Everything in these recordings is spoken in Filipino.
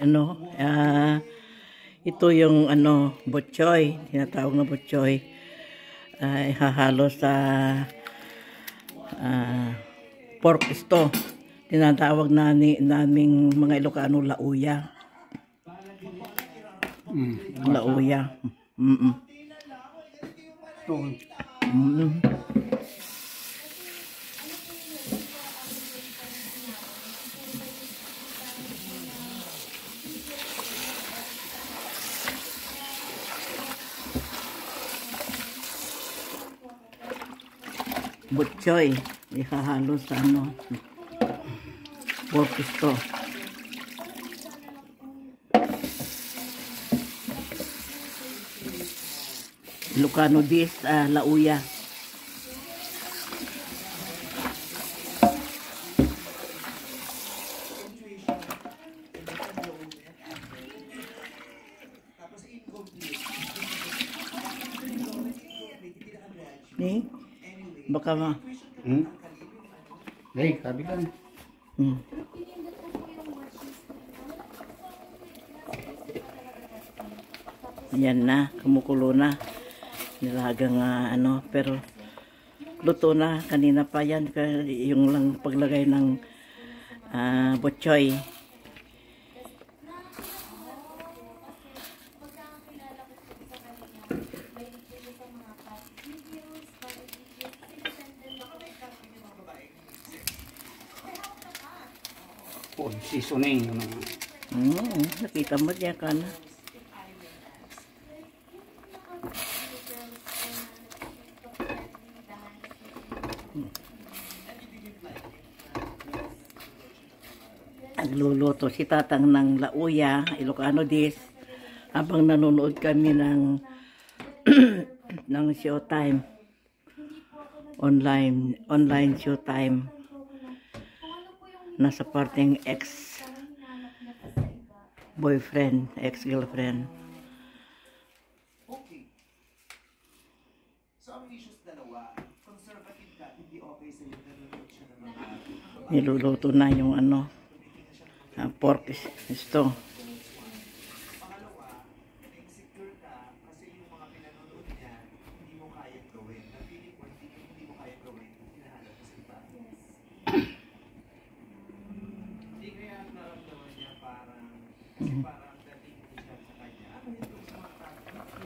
ano, ito yung ano, butchoy, tinatawag na butchoy. Ihahalo sa pork sto. Tinatawag naming mga Ilocano lauya. Lauya. Butchoy, ihahalo sa ano, pork sto. Ilocano dish, lauya. Ni? Baka ma. Hey, sabi ka. Yan na, kumukulo na. Nilagang ano, pero luto na. Kanina pa yan, yung lang paglagay ng butchoy. Food seasoning. Nakita mo diyan ka na. Nagluluto si Tatang ng lauya, Ilocano dish, habang nanonood kami ng ng Showtime. Online Showtime. Nasa parteng ex-boyfriend, ex-girlfriend. Niluluto na yung ano, pork sto.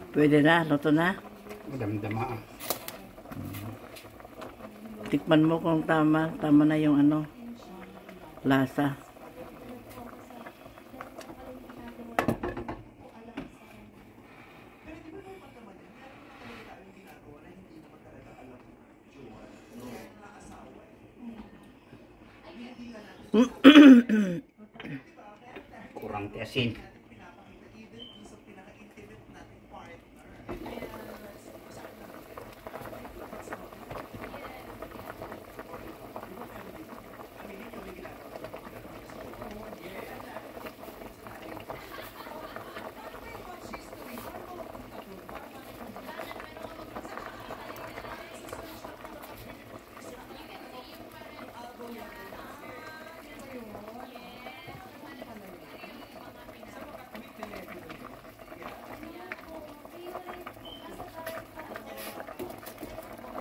Pwede na, luto na. Damdama. Tikman mo kung tama na yung ano, lasa. Kurang tiasin.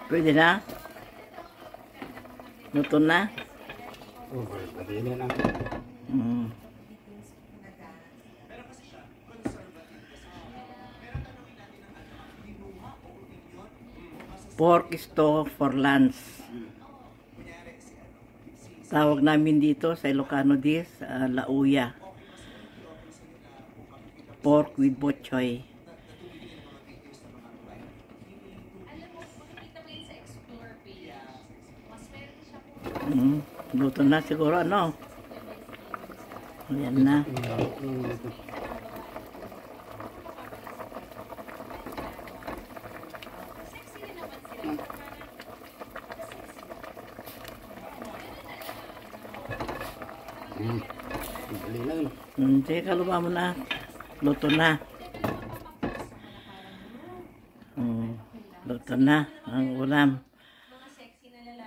Pwede na? Luto na? Pwede na. Pork sto for lunch. Tawag namin dito sa Ilocano dish, lauya. Pork with butchoy. Luto na siguro, ano? Ayan na. Sige, kaluba mo na. Luto na. Luto na ang ulam.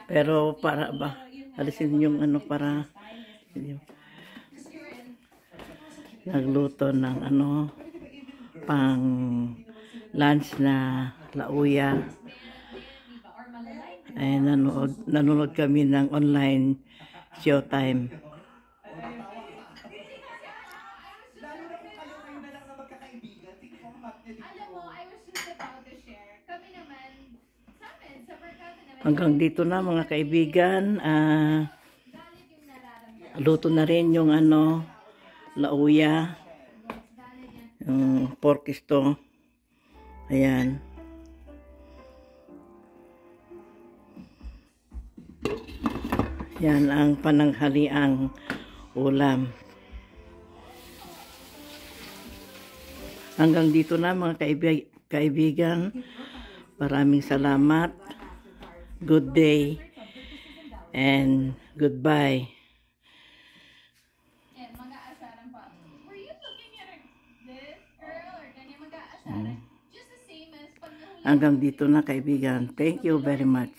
Pero para ba, alisin yung ano para nagluto ng ano, pang lunch na lauya. Ay, nanonood kami ng online showtime. Hanggang dito na mga kaibigan. Luto na rin yung ano, lauya. Yung pork stew. Ayan. Yan ang pananghaliang ulam. Hanggang dito na mga kaibigan. Maraming salamat. Good day and goodbye. Hanggang dito na kaibigan. Thank you very much.